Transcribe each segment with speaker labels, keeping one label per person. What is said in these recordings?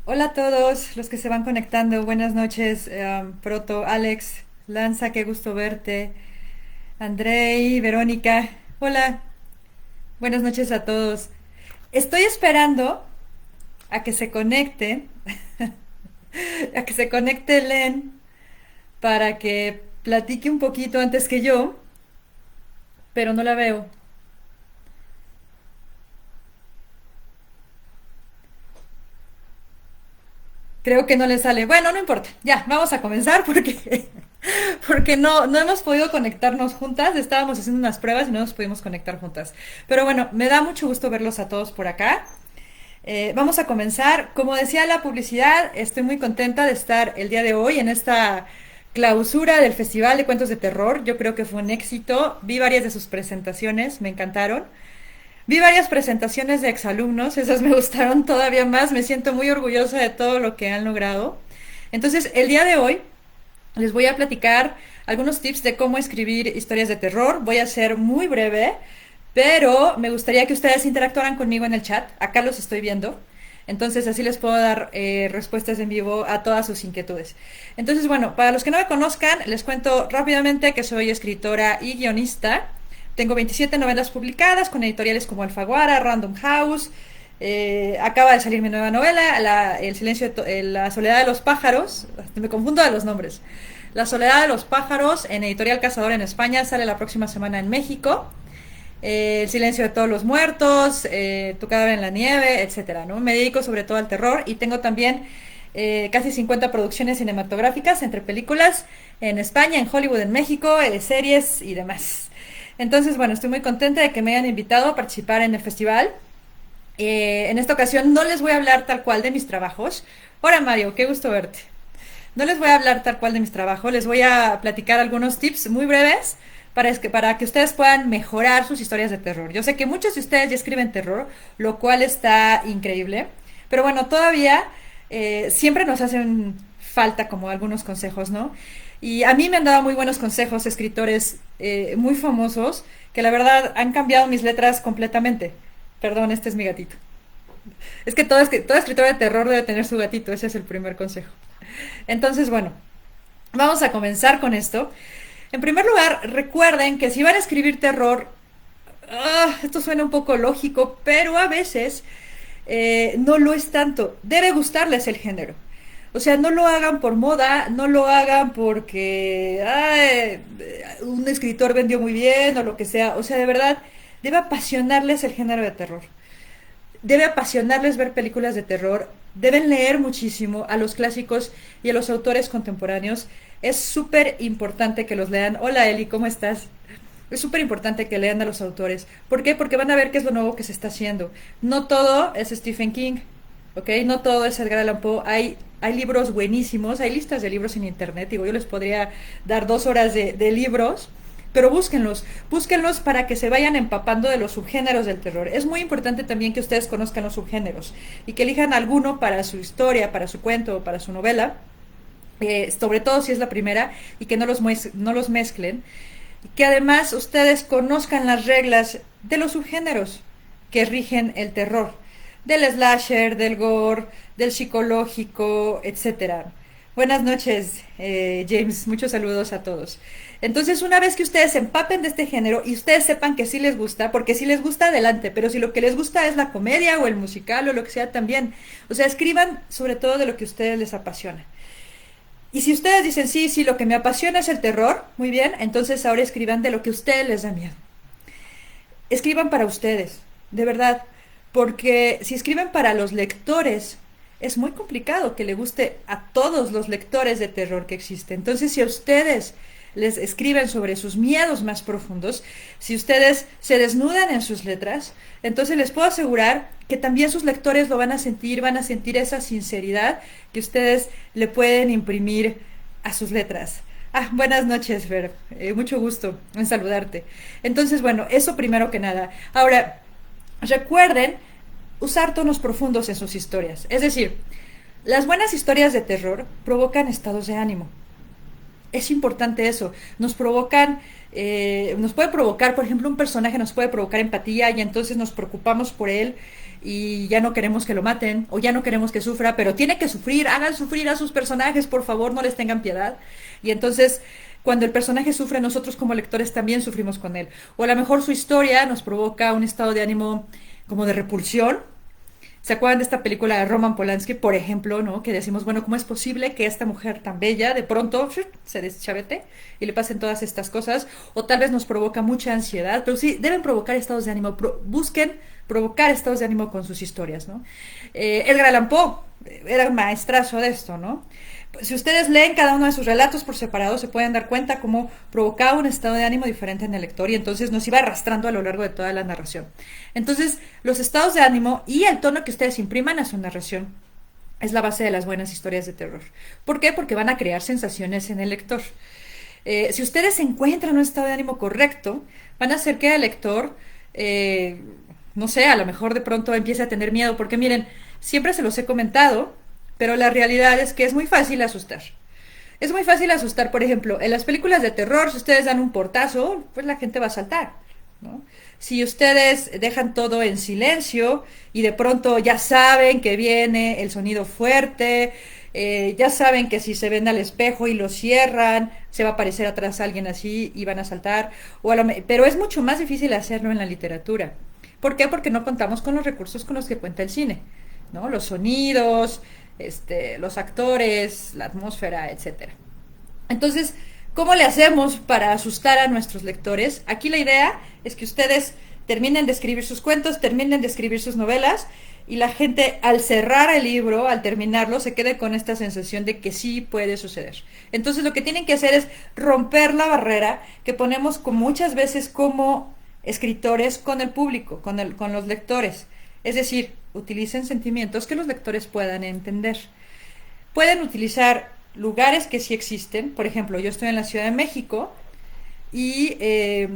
Speaker 1: Hola a todos los que se van conectando. Buenas noches, Proto, Alex, Lanza, qué gusto verte. Andrei, Verónica. Hola, buenas noches a todos. Estoy esperando a que se conecte, a que se conecte Len para que platique un poquito antes que yo, pero no la veo. Creo que no le sale. Bueno, no importa. Ya, vamos a comenzar porque porque no hemos podido conectarnos juntas. Estábamos haciendo unas pruebas y no nos pudimos conectar juntas. Pero bueno, me da mucho gusto verlos a todos por acá. Vamos a comenzar. Como decía la publicidad, estoy muy contenta de estar el día de hoy en esta clausura del Festival de Cuentos de Terror. Yo creo que fue un éxito. Vi varias de sus presentaciones, me encantaron. Vi varias presentaciones de exalumnos, esas me gustaron todavía más. Me siento muy orgullosa de todo lo que han logrado. Entonces, el día de hoy les voy a platicar algunos tips de cómo escribir historias de terror. Voy a ser muy breve, pero me gustaría que ustedes interactuaran conmigo en el chat. Acá los estoy viendo. Entonces así les puedo dar respuestas en vivo a todas sus inquietudes. Entonces, bueno, para los que no me conozcan, les cuento rápidamente que soy escritora y guionista. Tengo 27 novelas publicadas con editoriales como Alfaguara, Random House. Acaba de salir mi nueva novela, El silencio La soledad de los pájaros. Me confundo de los nombres. La soledad de los pájaros en Editorial Cazador en España sale la próxima semana en México. El silencio de todos los muertos, Tu cadáver en la nieve, etcétera, ¿no? Me dedico sobre todo al terror y tengo también casi 50 producciones cinematográficas entre películas en España, en Hollywood, en México, series y demás. Entonces, bueno, estoy muy contenta de que me hayan invitado a participar en el festival. En esta ocasión no les voy a hablar tal cual de mis trabajos. Hola Mario, qué gusto verte. No les voy a hablar tal cual de mis trabajos, les voy a platicar algunos tips muy breves para que ustedes puedan mejorar sus historias de terror. Yo sé que muchos de ustedes ya escriben terror, lo cual está increíble, pero bueno, todavía siempre nos hacen falta como algunos consejos, ¿no? Y a mí me han dado muy buenos consejos escritores muy famosos que la verdad han cambiado mis letras completamente. Perdón, este es mi gatito. Es que todo escritor de terror debe tener su gatito, ese es el primer consejo. Entonces, bueno, vamos a comenzar con esto. En primer lugar, recuerden que si van a escribir terror, esto suena un poco lógico, pero a veces no lo es tanto. Debe gustarles el género. O sea, no lo hagan por moda, no lo hagan porque un escritor vendió muy bien o lo que sea. O sea, de verdad, debe apasionarles el género de terror. Debe apasionarles ver películas de terror. Deben leer muchísimo a los clásicos y a los autores contemporáneos. Es súper importante que los lean. Hola Eli, ¿cómo estás? Es súper importante que lean a los autores. ¿Por qué? Porque van a ver qué es lo nuevo que se está haciendo. No todo es Stephen King, ¿ok? No todo es Edgar Allan Poe. Hay libros buenísimos, hay listas de libros en internet. Digo, yo les podría dar 2 horas de libros, pero búsquenlos para que se vayan empapando de los subgéneros del terror. Es muy importante también que ustedes conozcan los subgéneros y que elijan alguno para su historia, para su cuento o para su novela, sobre todo si es la primera, y que no los mezclen. Que además ustedes conozcan las reglas de los subgéneros que rigen el terror, del slasher, del gore, del psicológico, etcétera. Buenas noches, James. Muchos saludos a todos. Entonces, una vez que ustedes se empapen de este género y ustedes sepan que sí les gusta, porque si les gusta, adelante, pero si lo que les gusta es la comedia o el musical o lo que sea, también. O sea, escriban sobre todo de lo que a ustedes les apasiona. Y si ustedes dicen, sí, sí, lo que me apasiona es el terror, muy bien, entonces ahora escriban de lo que a ustedes les da miedo. Escriban para ustedes, de verdad, porque si escriben para los lectores, es muy complicado que le guste a todos los lectores de terror que existen. Entonces, si a ustedes les escriben sobre sus miedos más profundos, si ustedes se desnudan en sus letras, entonces les puedo asegurar que también sus lectores lo van a sentir esa sinceridad que ustedes le pueden imprimir a sus letras. Buenas noches, Fer. Mucho gusto en saludarte. Entonces, bueno, eso primero que nada. Ahora, recuerden usar tonos profundos en sus historias. Es decir, las buenas historias de terror provocan estados de ánimo. Es importante eso. Nos puede provocar, por ejemplo, un personaje nos puede provocar empatía y entonces nos preocupamos por él y ya no queremos que lo maten o ya no queremos que sufra, pero tiene que sufrir, hagan sufrir a sus personajes, por favor, no les tengan piedad. Y entonces, cuando el personaje sufre, nosotros como lectores también sufrimos con él. O a lo mejor su historia nos provoca un estado de ánimo como de repulsión. ¿Se acuerdan de esta película de Roman Polanski, por ejemplo, ¿no? Que decimos, bueno, ¿cómo es posible que esta mujer tan bella de pronto se deschavete y le pasen todas estas cosas? O tal vez nos provoca mucha ansiedad, pero sí, deben provocar estados de ánimo. Busquen provocar estados de ánimo con sus historias, ¿no? Edgar Allan Poe era un maestrazo de esto, ¿no? Si ustedes leen cada uno de sus relatos por separado, se pueden dar cuenta cómo provocaba un estado de ánimo diferente en el lector y entonces nos iba arrastrando a lo largo de toda la narración. Entonces, los estados de ánimo y el tono que ustedes impriman a su narración es la base de las buenas historias de terror. ¿Por qué? Porque van a crear sensaciones en el lector. Si ustedes encuentran un estado de ánimo correcto, van a hacer que el lector, no sé, a lo mejor de pronto empiece a tener miedo, porque miren, siempre se los he comentado, pero la realidad es que es muy fácil asustar. Es muy fácil asustar, por ejemplo, en las películas de terror, si ustedes dan un portazo, pues la gente va a saltar, ¿no? Si ustedes dejan todo en silencio y de pronto ya saben que viene el sonido fuerte, ya saben que si se ven al espejo y lo cierran, se va a aparecer atrás alguien así y van a saltar. Pero es mucho más difícil hacerlo en la literatura. ¿Por qué? Porque no contamos con los recursos con los que cuenta el cine, ¿no? Los sonidos, los actores, la atmósfera, etcétera. Entonces, ¿cómo le hacemos para asustar a nuestros lectores? Aquí la idea es que ustedes terminen de escribir sus cuentos, terminen de escribir sus novelas y la gente al cerrar el libro, al terminarlo, se quede con esta sensación de que sí puede suceder. Entonces lo que tienen que hacer es romper la barrera que ponemos muchas veces como escritores con el público, con los lectores. Es decir, utilicen sentimientos que los lectores puedan entender. Pueden utilizar lugares que sí existen. Por ejemplo, yo estoy en la Ciudad de México y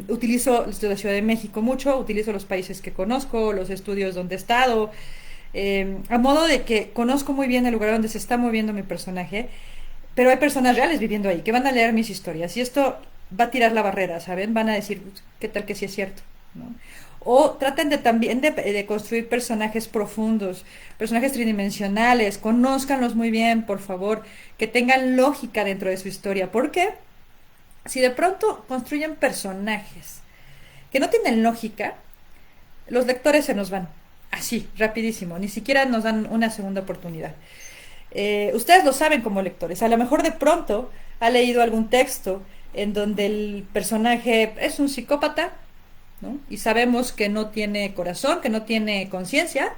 Speaker 1: utilizo la Ciudad de México mucho, utilizo los países que conozco, los estudios donde he estado, a modo de que conozco muy bien el lugar donde se está moviendo mi personaje, pero hay personas reales viviendo ahí que van a leer mis historias y esto va a tirar la barrera, ¿saben? Van a decir, ¿qué tal que sí es cierto? ¿No? O traten también de construir personajes profundos, personajes tridimensionales, conózcanlos muy bien, por favor, que tengan lógica dentro de su historia. ¿Por qué? Si de pronto construyen personajes que no tienen lógica, los lectores se nos van, así, rapidísimo, ni siquiera nos dan una segunda oportunidad. Ustedes lo saben como lectores, a lo mejor de pronto ha leído algún texto en donde el personaje es un psicópata, ¿no? Y sabemos que no tiene corazón, que no tiene conciencia,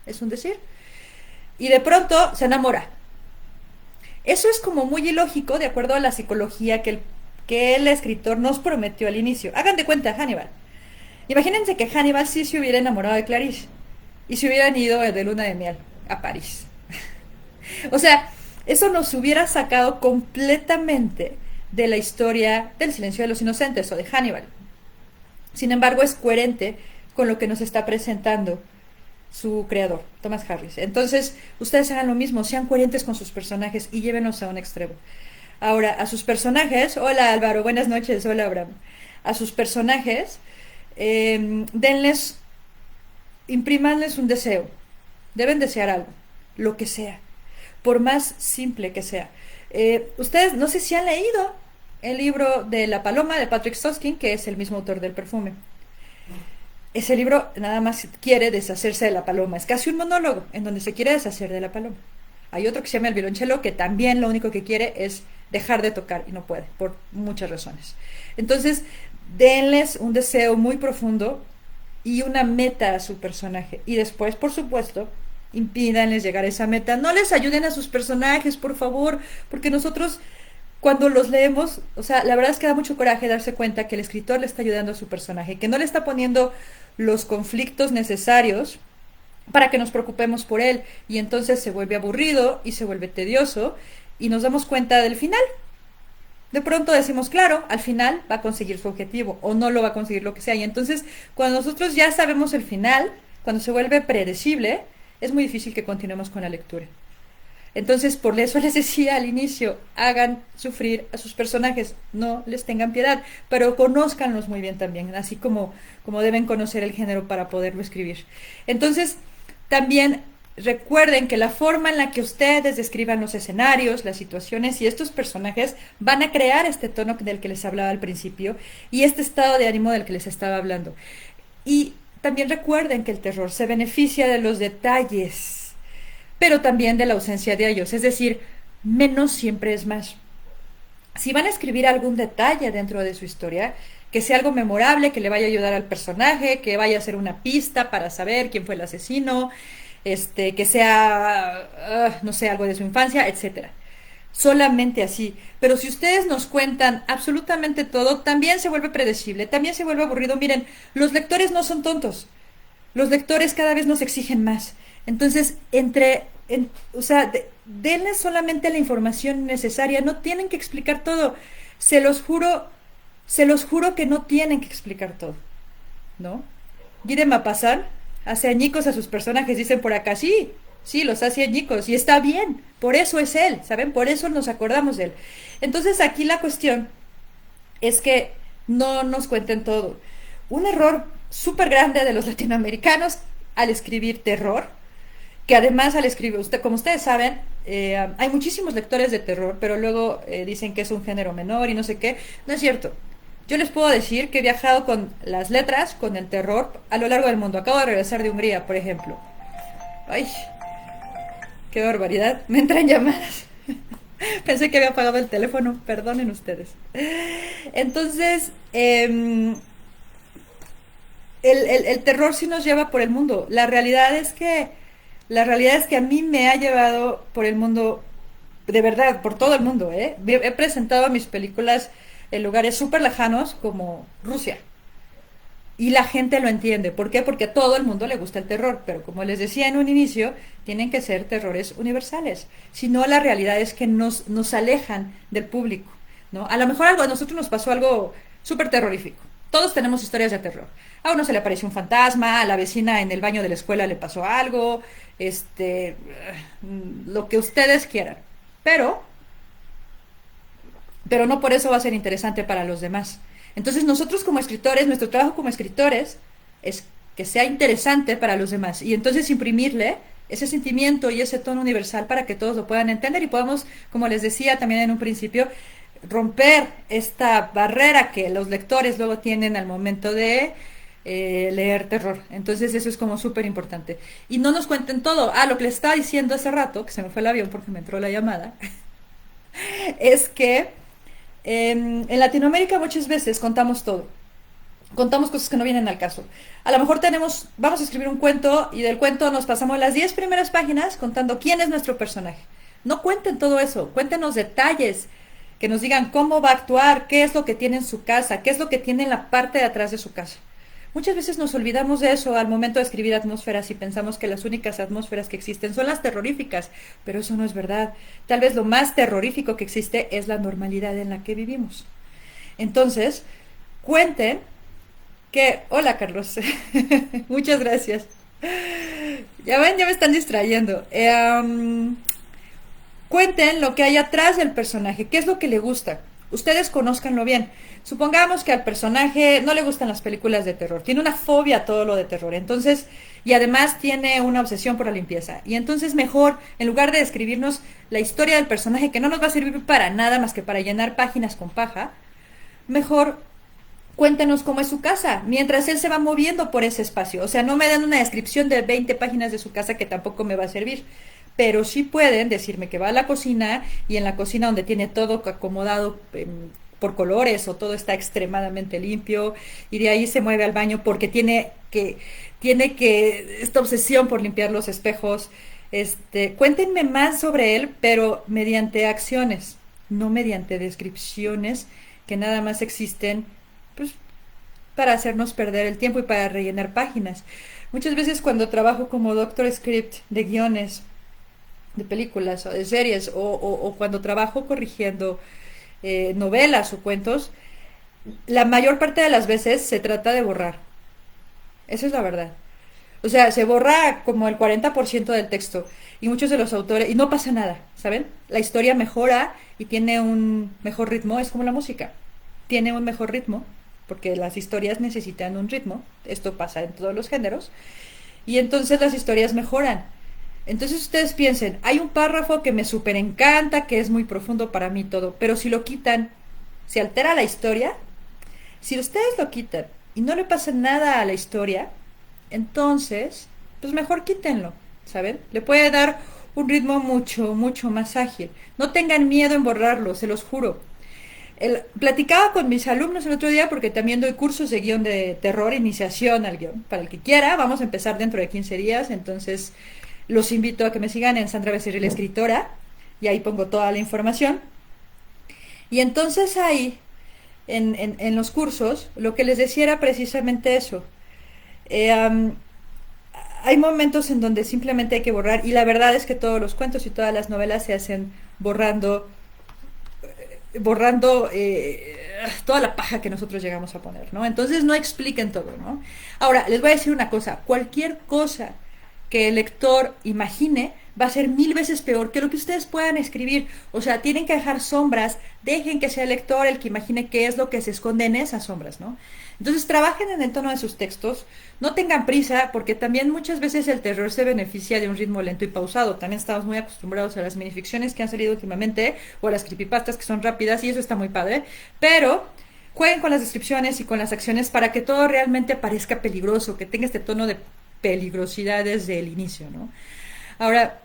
Speaker 1: es un decir, y de pronto se enamora. Eso es como muy ilógico de acuerdo a la psicología que el escritor nos prometió al inicio. Hagan de cuenta Hannibal. Imagínense que Hannibal sí se hubiera enamorado de Clarice y se hubieran ido de luna de miel a París. O sea, eso nos hubiera sacado completamente de la historia del Silencio de los Inocentes o de Hannibal. Sin embargo, es coherente con lo que nos está presentando su creador, Thomas Harris. Entonces, ustedes hagan lo mismo, sean coherentes con sus personajes y llévenos a un extremo. Ahora, a sus personajes, hola Álvaro, buenas noches, hola Abraham. A sus personajes, imprímanles un deseo. Deben desear algo, lo que sea, por más simple que sea. Ustedes, no sé si han leído el libro de La Paloma de Patrick Susskind, que es el mismo autor del perfume. Ese libro nada más quiere deshacerse de la paloma. Es casi un monólogo en donde se quiere deshacer de la paloma. Hay otro que se llama El violonchelo, que también lo único que quiere es dejar de tocar y no puede, por muchas razones. Entonces, denles un deseo muy profundo y una meta a su personaje. Y después, por supuesto, impídanles llegar a esa meta. No les ayuden a sus personajes, por favor, porque nosotros, cuando los leemos, o sea, la verdad es que da mucho coraje darse cuenta que el escritor le está ayudando a su personaje, que no le está poniendo los conflictos necesarios para que nos preocupemos por él, y entonces se vuelve aburrido y se vuelve tedioso y nos damos cuenta del final. De pronto decimos, claro, al final va a conseguir su objetivo o no lo va a conseguir, lo que sea, y entonces cuando nosotros ya sabemos el final, cuando se vuelve predecible, es muy difícil que continuemos con la lectura. Entonces, por eso les decía al inicio, hagan sufrir a sus personajes, no les tengan piedad, pero conózcanlos muy bien también, así como deben conocer el género para poderlo escribir. Entonces, También recuerden que la forma en la que ustedes describan los escenarios, las situaciones y estos personajes van a crear este tono del que les hablaba al principio y este estado de ánimo del que les estaba hablando. Y también recuerden que el terror se beneficia de los detalles, pero también de la ausencia de ellos. Es decir, menos siempre es más. Si van a escribir algún detalle dentro de su historia, que sea algo memorable, que le vaya a ayudar al personaje, que vaya a ser una pista para saber quién fue el asesino, que sea, no sé, algo de su infancia, etcétera. Solamente así. Pero si ustedes nos cuentan absolutamente todo, también se vuelve predecible, también se vuelve aburrido. Miren, los lectores no son tontos. Los lectores cada vez nos exigen más. Entonces, o sea, denles solamente la información necesaria, no tienen que explicar todo. Se los juro, se los juro que no tienen que explicar todo, ¿no? Guy de Maupassant hace añicos a sus personajes, dicen por acá, sí, sí, los hace añicos, y está bien, por eso es él, ¿saben? Por eso nos acordamos de él. Entonces aquí la cuestión es que no nos cuenten todo. Un error súper grande de los latinoamericanos al escribir terror, que además al escribir, como ustedes saben, hay muchísimos lectores de terror, pero luego dicen que es un género menor y no sé qué. No es cierto. Yo les puedo decir que he viajado con las letras, con el terror, a lo largo del mundo. Acabo de regresar de Hungría, por ejemplo. Ay, qué barbaridad. Me entran llamadas. Pensé que había apagado el teléfono. Perdonen ustedes. Entonces, el terror sí nos lleva por el mundo. La realidad es que a mí me ha llevado por el mundo, de verdad, por todo el mundo, ¿eh? He presentado mis películas en lugares súper lejanos como Rusia. Y la gente lo entiende. ¿Por qué? Porque a todo el mundo le gusta el terror. Pero como les decía en un inicio, tienen que ser terrores universales. Si no, la realidad es que nos alejan del público, ¿no? A lo mejor a nosotros nos pasó algo súper terrorífico. Todos tenemos historias de terror. A uno se le apareció un fantasma, a la vecina en el baño de la escuela le pasó algo, lo que ustedes quieran. Pero, pero no por eso va a ser interesante para los demás. Entonces nosotros como escritores, nuestro trabajo como escritores es que sea interesante para los demás y entonces imprimirle ese sentimiento y ese tono universal para que todos lo puedan entender y podamos, como les decía también en un principio, romper esta barrera que los lectores luego tienen al momento de leer terror. Entonces eso es como súper importante. Y no nos cuenten todo. Lo que les estaba diciendo hace rato, que se me fue el avión porque me entró la llamada, es que en Latinoamérica muchas veces contamos todo. Contamos cosas que no vienen al caso. A lo mejor vamos a escribir un cuento y del cuento nos pasamos las 10 primeras páginas contando quién es nuestro personaje. No cuenten todo eso, cuéntenos detalles, que nos digan cómo va a actuar, qué es lo que tiene en su casa, qué es lo que tiene en la parte de atrás de su casa. Muchas veces nos olvidamos de eso al momento de escribir atmósferas y pensamos que las únicas atmósferas que existen son las terroríficas, pero eso no es verdad. Tal vez lo más terrorífico que existe es la normalidad en la que vivimos. Entonces, cuenten que... Hola, Carlos. Muchas gracias. Ya ven, ya me están distrayendo. Cuenten lo que hay atrás del personaje, qué es lo que le gusta. Ustedes conózcanlo bien. Supongamos que al personaje no le gustan las películas de terror, tiene una fobia a todo lo de terror, entonces, y además tiene una obsesión por la limpieza. Y entonces mejor, en lugar de describirnos la historia del personaje, que no nos va a servir para nada más que para llenar páginas con paja, mejor cuéntenos cómo es su casa, mientras él se va moviendo por ese espacio. O sea, no me dan una descripción de 20 páginas de su casa que tampoco me va a servir. Pero sí pueden decirme que va a la cocina y en la cocina donde tiene todo acomodado por colores o todo está extremadamente limpio y de ahí se mueve al baño porque tiene que esta obsesión por limpiar los espejos. Cuéntenme más sobre él, pero mediante acciones, no mediante descripciones que nada más existen pues para hacernos perder el tiempo y para rellenar páginas. Muchas veces cuando trabajo como doctor script de guiones de películas o de series o cuando trabajo corrigiendo novelas o cuentos, la mayor parte de las veces se trata de borrar. Esa es la verdad. O sea, se borra como el 40% del texto y muchos de los autores, y no pasa nada, ¿saben? La historia mejora y tiene un mejor ritmo, es como la música, tiene un mejor ritmo, porque las historias necesitan un ritmo, esto pasa en todos los géneros, y entonces las historias mejoran. Entonces ustedes piensen, hay un párrafo que me súper encanta, que es muy profundo para mí todo, pero si lo quitan, se altera la historia. Si ustedes lo quitan y no le pasa nada a la historia, entonces, pues mejor quítenlo, ¿saben? Le puede dar un ritmo mucho, mucho más ágil. No tengan miedo en borrarlo, se los juro. Platicaba con mis alumnos el otro día porque también doy cursos de guión de terror, iniciación al guión. Para el que quiera, vamos a empezar dentro de 15 días, entonces los invito a que me sigan en Sandra Becerril Escritora y ahí pongo toda la información. Y entonces ahí, en los cursos, lo que les decía era precisamente eso. Eh, um, Hay momentos en donde simplemente hay que borrar y la verdad es que todos los cuentos y todas las novelas se hacen borrando toda la paja que nosotros llegamos a poner, ¿no? Entonces no expliquen todo, ¿no? Ahora, les voy a decir una cosa, cualquier cosa que el lector imagine va a ser 1000 veces peor que lo que ustedes puedan escribir. O sea, tienen que dejar sombras, dejen que sea el lector el que imagine qué es lo que se esconde en esas sombras, ¿no? Entonces trabajen en el tono de sus textos, no tengan prisa, porque también muchas veces el terror se beneficia de un ritmo lento y pausado. También estamos muy acostumbrados a las minificciones que han salido últimamente, o a las creepypastas que son rápidas, y eso está muy padre, pero jueguen con las descripciones y con las acciones para que todo realmente parezca peligroso, que tenga este tono de peligrosidad desde el inicio, ¿no? Ahora,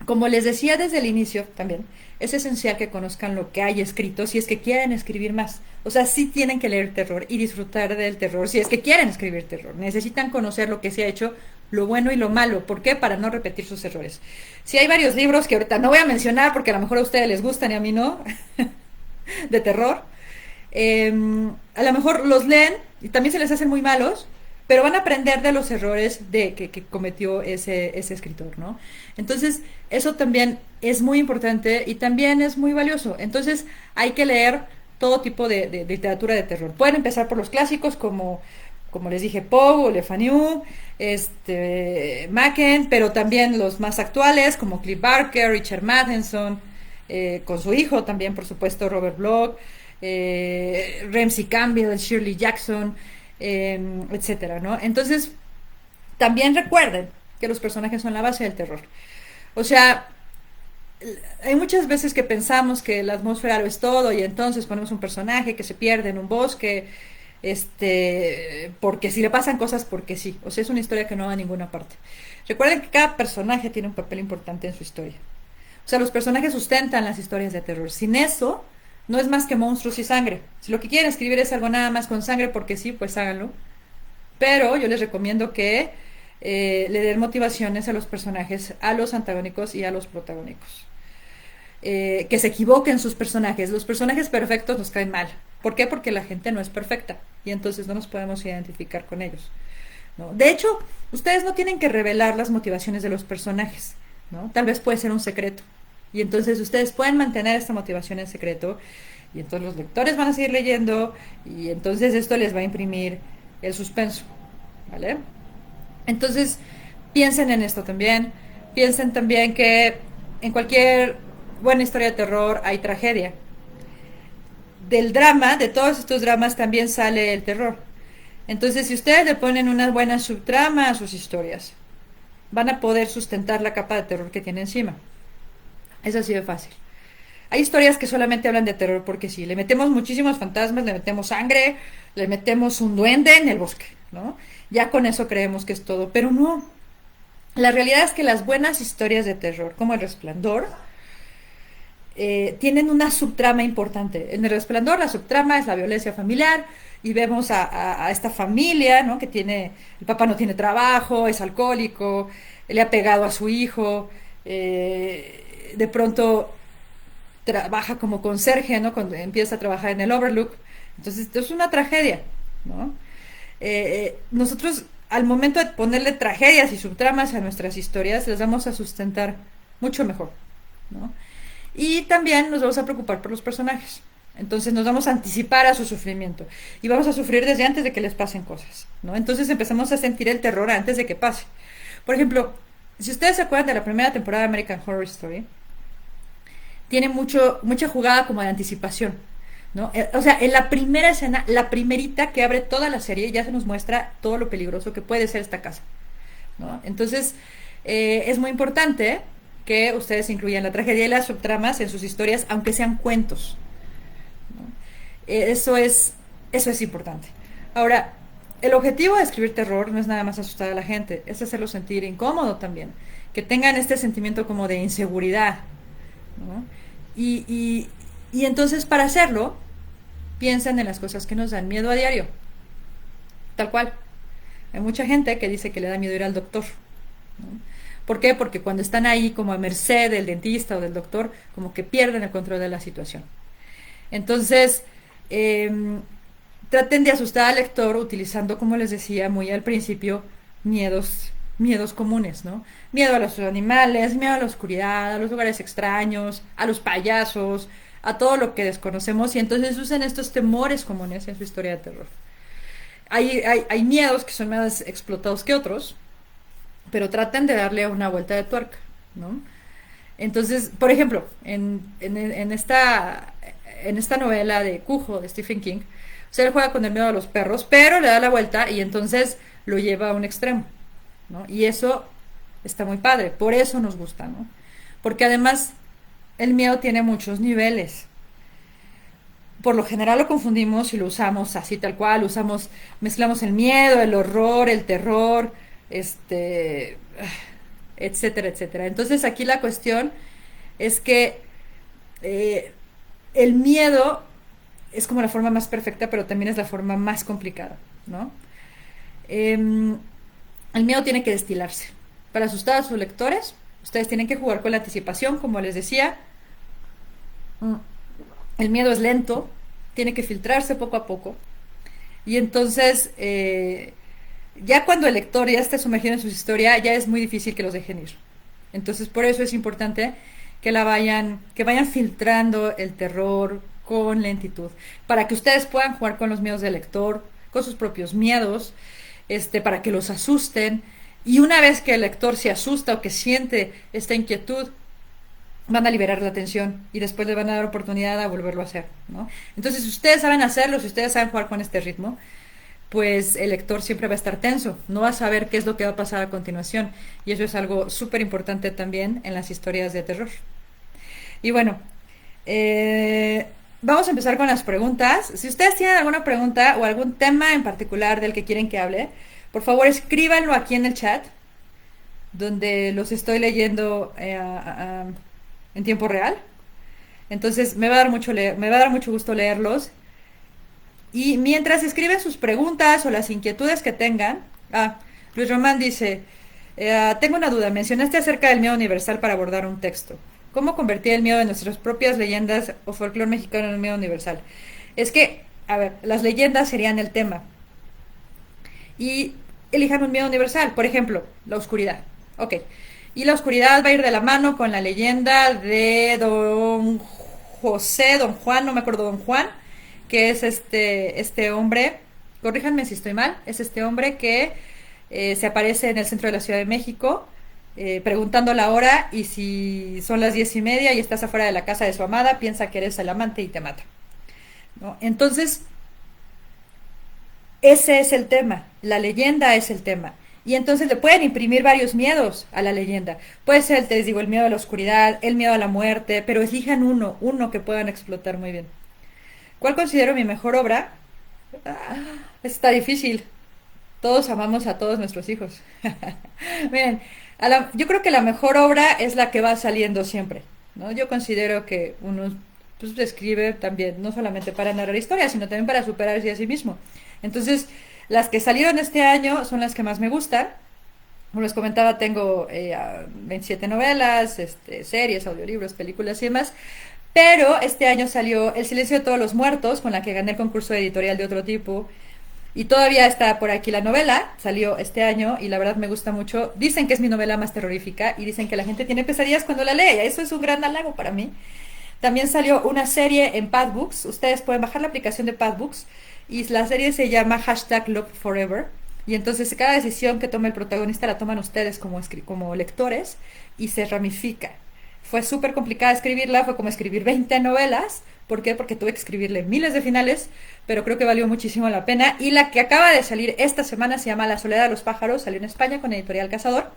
Speaker 1: como les decía desde el inicio también, es esencial que conozcan lo que hay escrito si es que quieren escribir más. O sea, sí tienen que leer terror y disfrutar del terror si es que quieren escribir terror. Necesitan conocer lo que se ha hecho, lo bueno y lo malo. ¿Por qué? Para no repetir sus errores. Si hay varios libros que ahorita no voy a mencionar porque a lo mejor a ustedes les gustan y a mí no, de terror, a lo mejor los leen y también se les hacen muy malos, pero van a aprender de los errores que cometió ese escritor, ¿no? Entonces, eso también es muy importante y también es muy valioso. Entonces, hay que leer todo tipo de literatura de terror. Pueden empezar por los clásicos como les dije, Poe o Le Fanu, Machen, pero también los más actuales como Clive Barker, Richard Matheson, con su hijo también, por supuesto, Robert Bloch, Ramsey Campbell, Shirley Jackson, etcétera, ¿no? Entonces, también recuerden que los personajes son la base del terror. O sea, hay muchas veces que pensamos que la atmósfera lo es todo y entonces ponemos un personaje que se pierde en un bosque, porque si le pasan cosas porque sí. O sea, es una historia que no va a ninguna parte. Recuerden que cada personaje tiene un papel importante en su historia. O sea, los personajes sustentan las historias de terror. Sin eso, no es más que monstruos y sangre. Si lo que quieren escribir es algo nada más con sangre porque sí, pues háganlo. Pero yo les recomiendo que le den motivaciones a los personajes, a los antagónicos y a los protagónicos. Que se equivoquen sus personajes. Los personajes perfectos nos caen mal. ¿Por qué? Porque la gente no es perfecta y entonces no nos podemos identificar con ellos, ¿no? De hecho, ustedes no tienen que revelar las motivaciones de los personajes, ¿no? Tal vez puede ser un secreto. Y entonces ustedes pueden mantener esta motivación en secreto y entonces los lectores van a seguir leyendo y entonces esto les va a imprimir el suspenso, ¿vale? Entonces, piensen en esto también. Piensen también que en cualquier buena historia de terror hay tragedia. Del drama, de todos estos dramas también sale el terror. Entonces, si ustedes le ponen una buena subtrama a sus historias, van a poder sustentar la capa de terror que tiene encima. Es así de fácil. Hay historias que solamente hablan de terror porque sí, le metemos muchísimos fantasmas, le metemos sangre, le metemos un duende en el bosque, ¿no? Ya con eso creemos que es todo, pero no. La realidad es que las buenas historias de terror, como El Resplandor, tienen una subtrama importante. En El Resplandor la subtrama es la violencia familiar y vemos a esta familia, ¿no? Que tiene, el papá no tiene trabajo, es alcohólico, le ha pegado a su hijo, de pronto trabaja como conserje, ¿no? Cuando empieza a trabajar en el Overlook. Entonces, esto es una tragedia, ¿no? Nosotros, al momento de ponerle tragedias y subtramas a nuestras historias, las vamos a sustentar mucho mejor, ¿no? Y también nos vamos a preocupar por los personajes. Entonces nos vamos a anticipar a su sufrimiento. Y vamos a sufrir desde antes de que les pasen cosas, ¿no? Entonces empezamos a sentir el terror antes de que pase. Por ejemplo, si ustedes se acuerdan de la primera temporada de American Horror Story, tiene mucha jugada como de anticipación, ¿no? O sea, en la primera escena, la primerita que abre toda la serie, ya se nos muestra todo lo peligroso que puede ser esta casa. ¿no? Entonces, es muy importante que ustedes incluyan la tragedia y las subtramas en sus historias, aunque sean cuentos, ¿no? Eso eso es importante. Ahora, el objetivo de escribir terror no es nada más asustar a la gente, es hacerlo sentir incómodo también, que tengan este sentimiento como de inseguridad, ¿no? Y, y, y entonces para hacerlo, piensen en las cosas que nos dan miedo a diario, tal cual. Hay mucha gente que dice que le da miedo ir al doctor, ¿no? ¿Por qué? Porque cuando están ahí como a merced del dentista o del doctor, como que pierden el control de la situación. Entonces, eh, traten de asustar al lector utilizando, como les decía muy al principio, miedos comunes, ¿no? Miedo a los animales, miedo a la oscuridad, a los lugares extraños, a los payasos, a todo lo que desconocemos y entonces usen estos temores comunes en su historia de terror. Hay miedos que son más explotados que otros, pero traten de darle una vuelta de tuerca, ¿no? Entonces, por ejemplo, en esta novela de Cujo de Stephen King, o sea, él juega con el miedo a los perros, pero le da la vuelta y entonces lo lleva a un extremo, ¿no? Y eso está muy padre, por eso nos gusta, ¿no? Porque además el miedo tiene muchos niveles. Por lo general lo confundimos y lo usamos así tal cual, mezclamos el miedo, el horror, el terror, etcétera, etcétera. Entonces aquí la cuestión es que eh, el miedo es como la forma más perfecta, pero también es la forma más complicada, ¿no? Eh, el miedo tiene que destilarse. Para asustar a sus lectores, ustedes tienen que jugar con la anticipación, como les decía. El miedo es lento, tiene que filtrarse poco a poco. Y entonces, ya cuando el lector ya esté sumergido en su historia, ya es muy difícil que los dejen ir. Entonces, por eso es importante que vayan filtrando el terror con lentitud, para que ustedes puedan jugar con los miedos del lector, con sus propios miedos, para que los asusten. Y una vez que el lector se asusta o que siente esta inquietud, van a liberar la tensión y después le van a dar oportunidad a volverlo a hacer, ¿no? Entonces, si ustedes saben hacerlo, si ustedes saben jugar con este ritmo, pues el lector siempre va a estar tenso, no va a saber qué es lo que va a pasar a continuación. Y eso es algo súper importante también en las historias de terror. Y bueno, vamos a empezar con las preguntas. Si ustedes tienen alguna pregunta o algún tema en particular del que quieren que hable, por favor escríbanlo aquí en el chat, donde los estoy leyendo en tiempo real. Entonces me va a dar mucho gusto leerlos. Y mientras escriben sus preguntas o las inquietudes que tengan, Luis Román dice, tengo una duda, mencionaste acerca del miedo universal para abordar un texto. ¿Cómo convertir el miedo de nuestras propias leyendas o folclore mexicano en un miedo universal? Es que, a ver, las leyendas serían el tema. Y elijan un miedo universal, por ejemplo, la oscuridad. Ok. Y la oscuridad va a ir de la mano con la leyenda de Don José, Don Juan, no me acuerdo, Don Juan, que es este hombre, corríjanme si estoy mal, es este hombre que se aparece en el centro de la Ciudad de México preguntando la hora y si son las 10:30 y estás afuera de la casa de su amada, piensa que eres el amante y te mata, ¿no? Entonces, ese es el tema, la leyenda es el tema. Y entonces le pueden imprimir varios miedos a la leyenda. Puede ser, te digo, el miedo a la oscuridad, el miedo a la muerte, pero elijan uno que puedan explotar muy bien. ¿Cuál considero mi mejor obra? Está difícil. Todos amamos a todos nuestros hijos. Miren, yo creo que la mejor obra es la que va saliendo siempre, ¿no? Yo considero que uno pues, escribe también, no solamente para narrar historias, sino también para superarse a sí mismo. Entonces, las que salieron este año son las que más me gustan. Como les comentaba, tengo 27 novelas, series, audiolibros, películas y demás. Pero este año salió El silencio de todos los muertos, con la que gané el concurso editorial de otro tipo. Y todavía está por aquí la novela, salió este año y la verdad me gusta mucho. Dicen que es mi novela más terrorífica y dicen que la gente tiene pesadillas cuando la lee. Eso es un gran halago para mí. También salió una serie en Padbooks. Ustedes pueden bajar la aplicación de Padbooks y la serie se llama #LoveForever. Y entonces cada decisión que toma el protagonista la toman ustedes como lectores y se ramifica. fue súper complicada escribirla, fue como escribir 20 novelas. ¿Por qué? Porque tuve que escribirle miles de finales, pero creo que valió muchísimo la pena. Y la que acaba de salir esta semana se llama La soledad de los pájaros, salió en España con Editorial Cazador.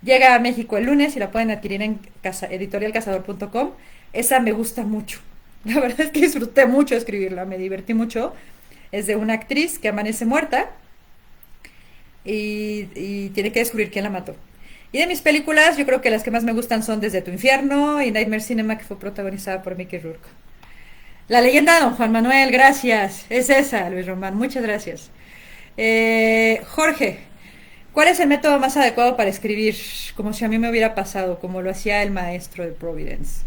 Speaker 1: Llega a México el lunes y la pueden adquirir en editorialcazador.com. Esa me gusta mucho. La verdad es que disfruté mucho escribirla, me divertí mucho. Es de una actriz que amanece muerta y tiene que descubrir quién la mató. Y de mis películas, yo creo que las que más me gustan son Desde tu infierno y Nightmare Cinema, que fue protagonizada por Mickey Rourke. La leyenda de Don Juan Manuel, gracias. Es esa, Luis Román, muchas gracias. Jorge, ¿cuál es el método más adecuado para escribir? Como si a mí me hubiera pasado, como lo hacía el maestro de Providence.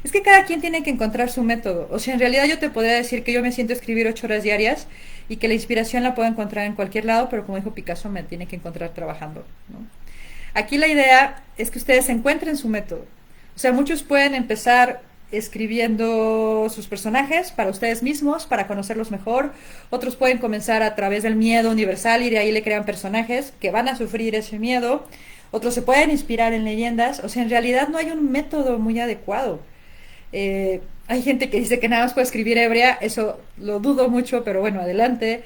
Speaker 1: Es que cada quien tiene que encontrar su método. O sea, en realidad yo te podría decir que yo me siento a escribir 8 horas diarias y que la inspiración la puedo encontrar en cualquier lado, pero como dijo Picasso, me tiene que encontrar trabajando, ¿no? Aquí la idea es que ustedes encuentren su método. O sea, muchos pueden empezar escribiendo sus personajes para ustedes mismos, para conocerlos mejor. Otros pueden comenzar a través del miedo universal y de ahí le crean personajes que van a sufrir ese miedo. Otros se pueden inspirar en leyendas. O sea, en realidad no hay un método muy adecuado. Hay gente que dice que nada más puede escribir ebria, eso lo dudo mucho, pero bueno, adelante.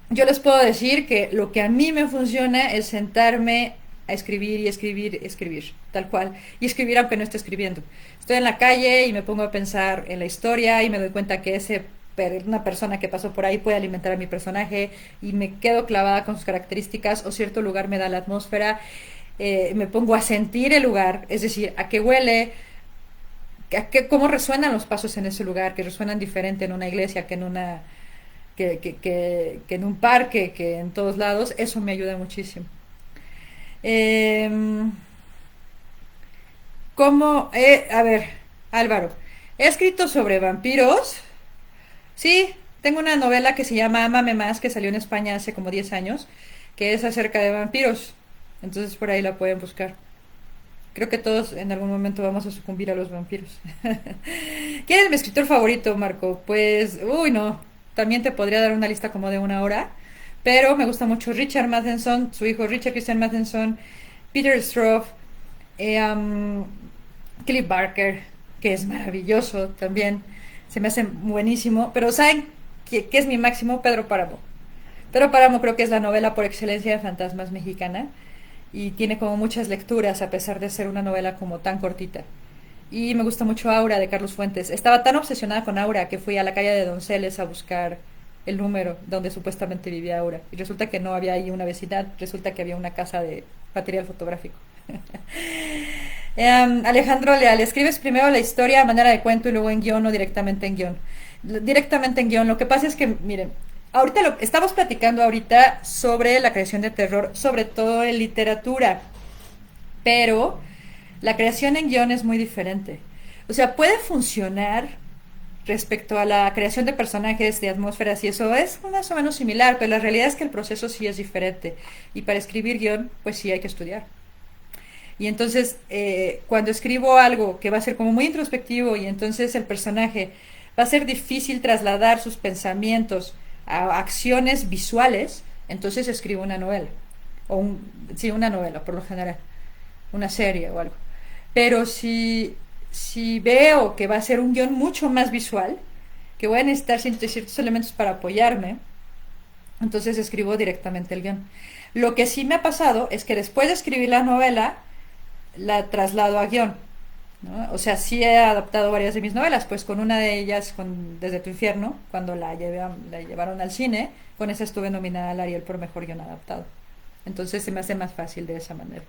Speaker 1: Yo les puedo decir que lo que a mí me funciona es sentarme a escribir y escribir, escribir, tal cual. Y escribir aunque no esté escribiendo. Estoy en la calle y me pongo a pensar en la historia y me doy cuenta que una persona que pasó por ahí puede alimentar a mi personaje y me quedo clavada con sus características o cierto lugar me da la atmósfera. Me pongo a sentir el lugar, es decir, a qué huele, cómo resuenan los pasos en ese lugar, que resuenan diferente en una iglesia que en una que en un parque, que en todos lados. Eso me ayuda muchísimo. Eh, a ver, Álvaro, he escrito sobre vampiros. Sí, tengo una novela que se llama Ámame más, que salió en España hace como 10 años, que es acerca de vampiros. Entonces por ahí la pueden buscar. Creo que todos en algún momento vamos a sucumbir a los vampiros. ¿Quién es mi escritor favorito, Marco? Pues, uy, no. También te podría dar una lista como de 1 hora. Pero me gusta mucho Richard Matheson, su hijo Richard Christian Matheson, Peter Stroff, Cliff Barker, que es maravilloso también. Se me hace buenísimo. Pero ¿saben qué es mi máximo? Pedro Páramo. Pedro Páramo creo que es la novela por excelencia de fantasmas mexicana y tiene como muchas lecturas a pesar de ser una novela como tan cortita. Y me gusta mucho Aura de Carlos Fuentes. Estaba tan obsesionada con Aura que fui a la calle de Donceles a buscar el número donde supuestamente vivía Aura. Y resulta que no había ahí una vecindad, resulta que había una casa de material fotográfico. Alejandro Leal, escribes primero la historia a manera de cuento y luego en guión o directamente en guión. Directamente en guión. Lo que pasa es que, miren, estamos platicando ahorita sobre la creación de terror, sobre todo en literatura, pero la creación en guión es muy diferente. O sea, puede funcionar respecto a la creación de personajes, de atmósferas y eso es más o menos similar, pero la realidad es que el proceso sí es diferente y para escribir guión pues sí hay que estudiar. Y entonces cuando escribo algo que va a ser como muy introspectivo y entonces el personaje va a ser difícil trasladar sus pensamientos a acciones visuales, entonces escribo una novela. Sí, una novela por lo general, una serie o algo. Pero si veo que va a ser un guión mucho más visual, que voy a necesitar ciertos elementos para apoyarme, entonces escribo directamente el guión. Lo que sí me ha pasado es que después de escribir la novela, la traslado a guión, ¿no? O sea, sí he adaptado varias de mis novelas, pues con una de ellas, Desde tu infierno, cuando la llevaron al cine, con esa estuve nominada al Ariel por mejor guión adaptado. Entonces se me hace más fácil de esa manera.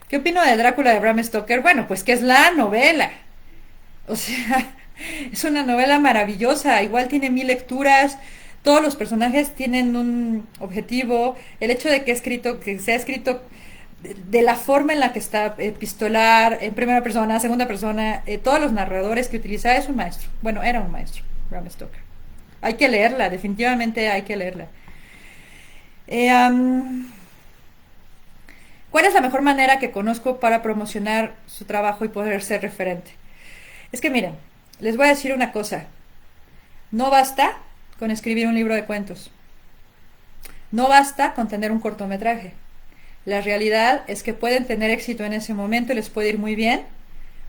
Speaker 1: ¿Qué opino de Drácula de Bram Stoker? Bueno, pues que es la novela. O sea, es una novela maravillosa, igual tiene 1000 lecturas, todos los personajes tienen un objetivo, el hecho de que sea escrito de la forma en la que está, epistolar, en primera persona, segunda persona, todos los narradores que utiliza, es un maestro. Bueno, era un maestro, Bram Stoker. Hay que leerla, definitivamente hay que leerla. ¿Cuál es la mejor manera que conozco para promocionar su trabajo y poder ser referente? Es que miren, les voy a decir una cosa. No basta con escribir un libro de cuentos. No basta con tener un cortometraje. La realidad es que pueden tener éxito en ese momento y les puede ir muy bien,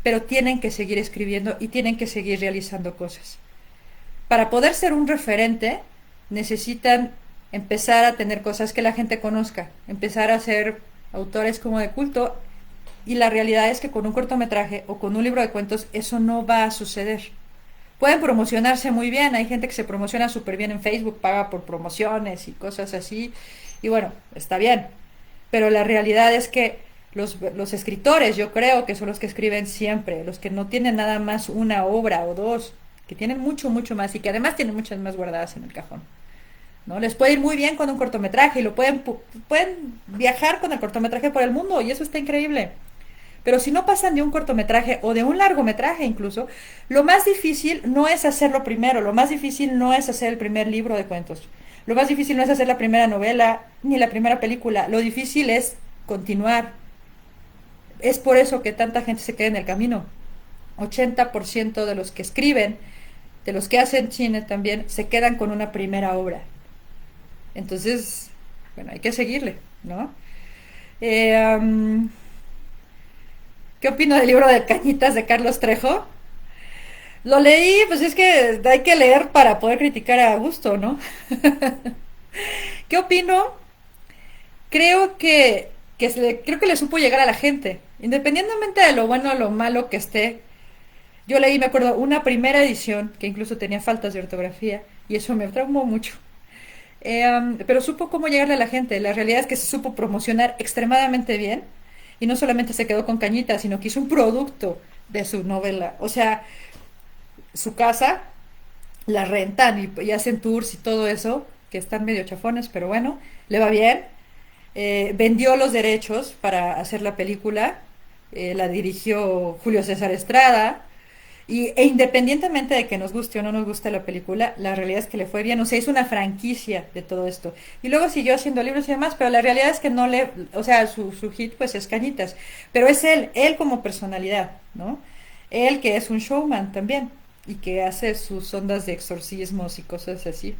Speaker 1: pero tienen que seguir escribiendo y tienen que seguir realizando cosas. Para poder ser un referente, necesitan empezar a tener cosas que la gente conozca, empezar a ser autores como de culto, y la realidad es que con un cortometraje o con un libro de cuentos eso no va a suceder. Pueden promocionarse muy bien, hay gente que se promociona súper bien en Facebook, paga por promociones y cosas así, y bueno, está bien, pero la realidad es que los escritores, yo creo que son los que escriben siempre, los que no tienen nada más una obra o dos, que tienen mucho, mucho más y que además tienen muchas más guardadas en el cajón. ¿No? Les puede ir muy bien con un cortometraje y pueden viajar con el cortometraje por el mundo y eso está increíble. Pero si no pasan de un cortometraje o de un largometraje incluso, lo más difícil no es hacerlo primero, lo más difícil no es hacer el primer libro de cuentos, lo más difícil no es hacer la primera novela ni la primera película, lo difícil es continuar. Es por eso que tanta gente se queda en el camino. 80% de los que escriben, de los que hacen cine también, se quedan con una primera obra. Entonces, bueno, hay que seguirle, ¿no? Eh, um, ¿Qué opino del libro de Cañitas de Carlos Trejo? Lo leí, pues es que hay que leer para poder criticar a gusto, ¿no? ¿Qué opino? Creo que le supo llegar a la gente, independientemente de lo bueno o lo malo que esté. Yo leí, me acuerdo, una primera edición que incluso tenía faltas de ortografía y eso me traumó mucho. Pero supo cómo llegarle a la gente. La realidad es que se supo promocionar extremadamente bien y no solamente se quedó con Cañitas, sino que hizo un producto de su novela. O sea, su casa la rentan y hacen tours y todo eso, que están medio chafones, pero bueno, le va bien. Vendió los derechos para hacer la película, la dirigió Julio César Estrada, independientemente de que nos guste o no nos guste la película, la realidad es que le fue bien, o sea, hizo una franquicia de todo esto. Y luego siguió haciendo libros y demás, pero la realidad es que no le, o sea, su hit pues es Cañitas, pero es él como personalidad, ¿no? Él que es un showman también y que hace sus ondas de exorcismos y cosas así.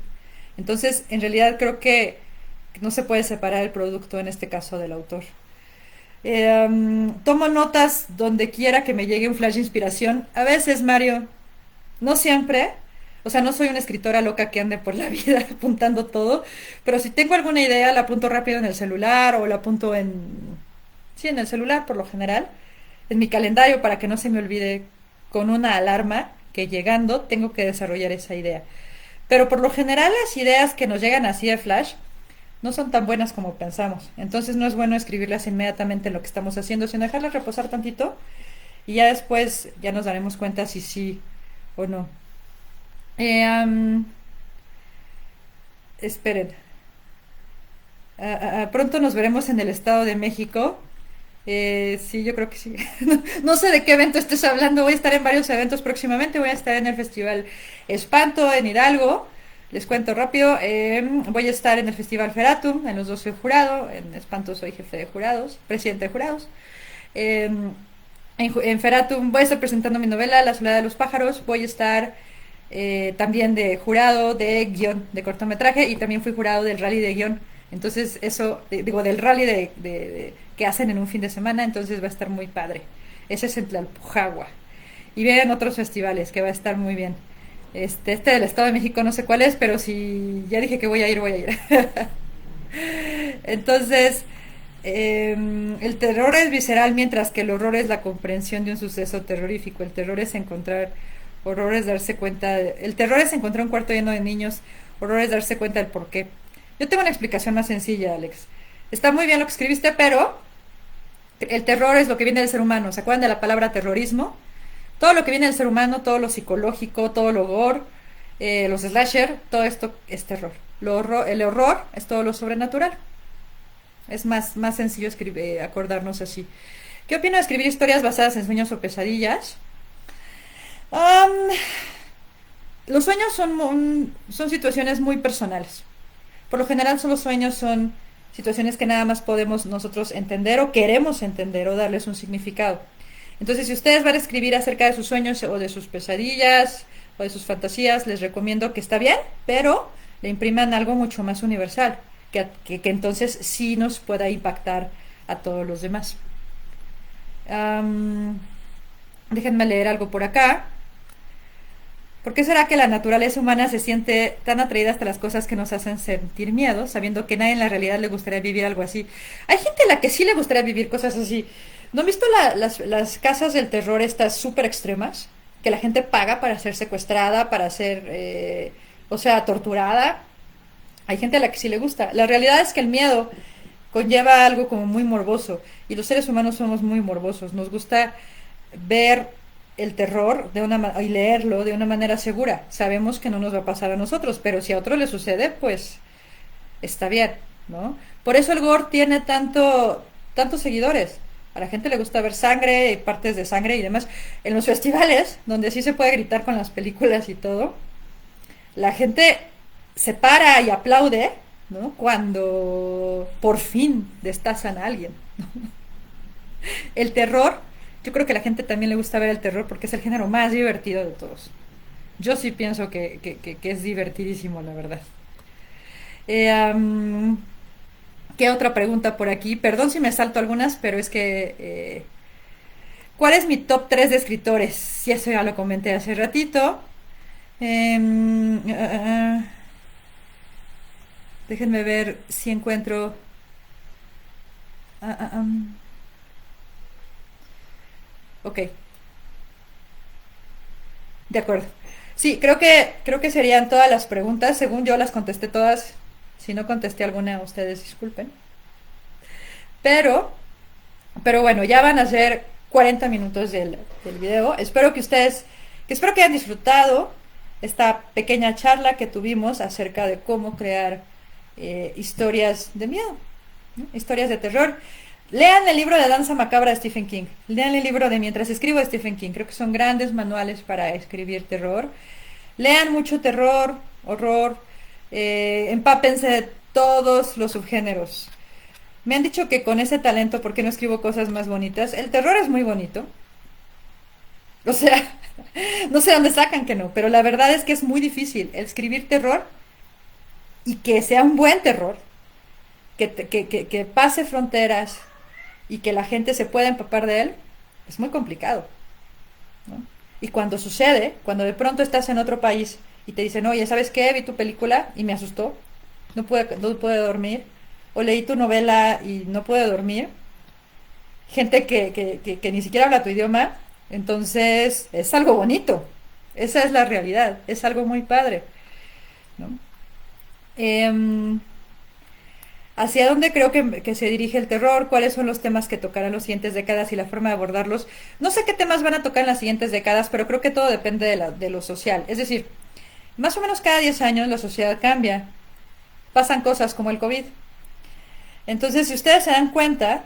Speaker 1: Entonces, en realidad creo que no se puede separar el producto en este caso del autor. Tomo notas donde quiera que me llegue un flash de inspiración. A veces, Mario, no siempre. O sea, no soy una escritora loca que ande por la vida apuntando todo. Pero si tengo alguna idea, la apunto rápido en el celular o la apunto en... Sí, en el celular por lo general. En mi calendario para que no se me olvide con una alarma que llegando tengo que desarrollar esa idea. Pero por lo general las ideas que nos llegan así de flash no son tan buenas como pensamos. Entonces no es bueno escribirlas inmediatamente en lo que estamos haciendo, sino dejarlas reposar tantito y ya después ya nos daremos cuenta si sí o no. Eh, um, Esperen. Pronto nos veremos en el Estado de México. Sí, yo creo que sí. No sé de qué evento estés hablando. Voy a estar en varios eventos próximamente. Voy a estar en el Festival Espanto en Hidalgo. Les cuento rápido. Voy a estar en el Festival Feratum. En los dos soy jurado. En Espanto soy jefe de jurados, presidente de jurados. Eh, en Feratum voy a estar presentando mi novela La soledad de los pájaros. Voy a estar también de jurado de guión de cortometraje y también fui jurado del rally de guión. Entonces eso, digo, del rally que hacen en un fin de semana, entonces va a estar muy padre. Ese es en Tlalpujagua. Y vienen otros festivales que va a estar muy bien. Este del Estado de México no sé cuál es, pero si ya dije que voy a ir, voy a ir. Entonces, el terror es visceral, mientras que el horror es la comprensión de un suceso terrorífico. El terror es encontrar horror es darse cuenta. El terror es encontrar un cuarto lleno de niños. Horror es darse cuenta del por qué. Yo tengo una explicación más sencilla, Alex. Está muy bien lo que escribiste, pero el terror es lo que viene del ser humano. ¿Se acuerdan de la palabra terrorismo? Todo lo que viene del ser humano, todo lo psicológico, todo lo gore, los slasher, todo esto es terror. El horror es todo lo sobrenatural. Es más sencillo acordarnos así. ¿Qué opino de escribir historias basadas en sueños o pesadillas? Um, los sueños son situaciones muy personales. Por lo general, los sueños son situaciones que nada más podemos nosotros entender o queremos entender o darles un significado. Entonces, si ustedes van a escribir acerca de sus sueños o de sus pesadillas o de sus fantasías, les recomiendo que está bien, pero le impriman algo mucho más universal, que entonces sí nos pueda impactar a todos los demás. Am, Déjenme leer algo por acá. ¿Por qué será que la naturaleza humana se siente tan atraída hasta las cosas que nos hacen sentir miedo, sabiendo que nadie en la realidad le gustaría vivir algo así? Hay gente a la que sí le gustaría vivir cosas así. ¿No han visto las casas del terror estas súper extremas? Que la gente paga para ser secuestrada, para ser, o sea, torturada. Hay gente a la que sí le gusta. La realidad es que el miedo conlleva algo como muy morboso. Y los seres humanos somos muy morbosos. Nos gusta ver el terror y leerlo de una manera segura. Sabemos que no nos va a pasar a nosotros, pero si a otro le sucede, pues está bien, ¿no? Por eso el gore tiene tantos seguidores. A la gente le gusta ver sangre y partes de sangre y demás. En los festivales, donde sí se puede gritar con las películas y todo, la gente se para y aplaude, ¿no? Cuando por fin destazan a alguien. El terror, yo creo que a la gente también le gusta ver el terror porque es el género más divertido de todos. Yo sí pienso que es divertidísimo, la verdad. Um, ¿Qué otra pregunta por aquí? Perdón si me salto algunas, pero es que... ¿cuál es mi top 3 de escritores? Si eso ya lo comenté hace ratito. Déjenme ver si encuentro... ah, ah, ok, de acuerdo. Sí, creo que serían todas las preguntas. Según yo las contesté todas. Si no contesté alguna, ustedes disculpen. Pero, pero bueno, ya van a ser 40 minutos del video. Espero que hayan disfrutado esta pequeña charla que tuvimos acerca de cómo crear historias de miedo, ¿no? Historias de terror. Lean el libro de Danza Macabra de Stephen King. Lean el libro de Mientras escribo de Stephen King. Creo que son grandes manuales para escribir terror. Lean mucho terror, horror. Empápense de todos los subgéneros. Me han dicho que con ese talento, ¿por qué no escribo cosas más bonitas? El terror es muy bonito. O sea, no sé dónde sacan que no, pero la verdad es que es muy difícil escribir terror y que sea un buen terror, que pase fronteras y que la gente se pueda empapar de él, es muy complicado, ¿no? Y cuando sucede, cuando de pronto estás en otro país y te dicen, oye, ¿sabes qué? Vi tu película y me asustó, no pude dormir, o leí tu novela y no pude dormir, gente que ni siquiera habla tu idioma, entonces es algo bonito, esa es la realidad, es algo muy padre, ¿no? Em, ¿Hacia dónde creo que se dirige el terror? ¿Cuáles son los temas que tocarán las siguientes décadas y la forma de abordarlos? No sé qué temas van a tocar en las siguientes décadas, pero creo que todo depende de lo social. Es decir, más o menos cada 10 años la sociedad cambia. Pasan cosas como el COVID. Entonces, si ustedes se dan cuenta,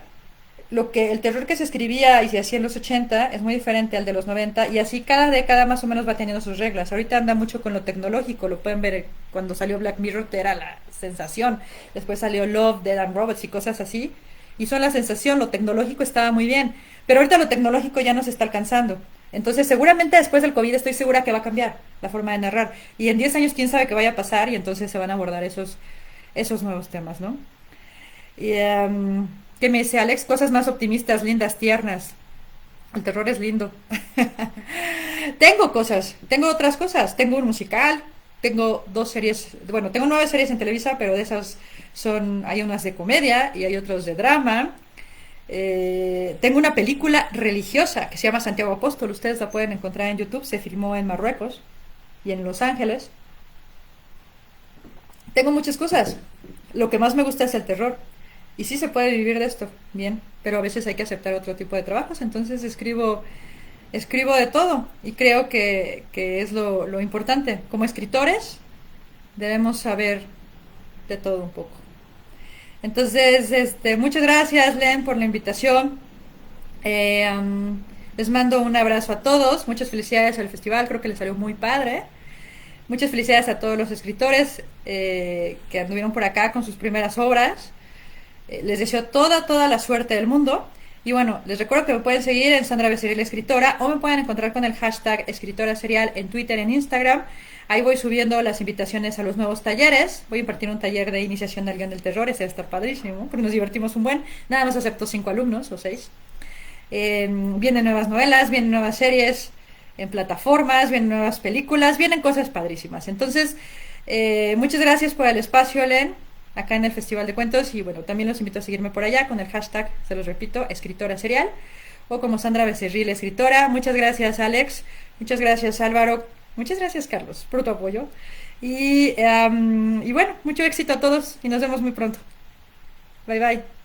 Speaker 1: el terror que se escribía y se hacía en los 80 es muy diferente al de los 90 y así cada década más o menos va teniendo sus reglas. Ahorita anda mucho con lo tecnológico, lo pueden ver cuando salió Black Mirror, que era la sensación. Después salió Love, Dead and Robots y cosas así. Y son la sensación, lo tecnológico estaba muy bien. Pero ahorita lo tecnológico ya no se está alcanzando. Entonces seguramente después del COVID estoy segura que va a cambiar la forma de narrar. Y en 10 años quién sabe qué vaya a pasar y entonces se van a abordar esos nuevos temas, ¿no? Y, ¿qué me dice Alex? Cosas más optimistas, lindas, tiernas. El terror es lindo. Tengo otras cosas. Tengo un musical, tengo 2 series, bueno, tengo 9 series en Televisa, pero de esas hay unas de comedia y hay otras de drama. Tengo una película religiosa que se llama Santiago Apóstol. Ustedes la pueden encontrar en YouTube. Se filmó en Marruecos y en Los Ángeles. Tengo muchas cosas. Lo que más me gusta es el terror. Y sí se puede vivir de esto, bien, pero a veces hay que aceptar otro tipo de trabajos, entonces escribo de todo y creo que es lo importante. Como escritores debemos saber de todo un poco. Entonces, muchas gracias, Len, por la invitación. Les mando un abrazo a todos, muchas felicidades al festival, creo que les salió muy padre. Muchas felicidades a todos los escritores que anduvieron por acá con sus primeras obras. Les deseo toda la suerte del mundo. Y bueno, les recuerdo que me pueden seguir en Sandra Becerril Escritora o me pueden encontrar con el hashtag Escritora Serial en Twitter, en Instagram. Ahí voy subiendo las invitaciones a los nuevos talleres. Voy a impartir un taller de iniciación del guión del terror. Ese va a estar padrísimo, porque nos divertimos un buen. Nada más acepto 5 alumnos o 6. Vienen nuevas novelas, vienen nuevas series en plataformas, vienen nuevas películas, vienen cosas padrísimas. Entonces, muchas gracias por el espacio, Elen, acá en el Festival de Cuentos. Y bueno, también los invito a seguirme por allá con el hashtag, se los repito, escritora serial o como Sandra Becerril Escritora. Muchas gracias, Alex. Muchas gracias, Álvaro. Muchas gracias, Carlos, por tu apoyo. Y bueno, mucho éxito a todos y nos vemos muy pronto. Bye bye.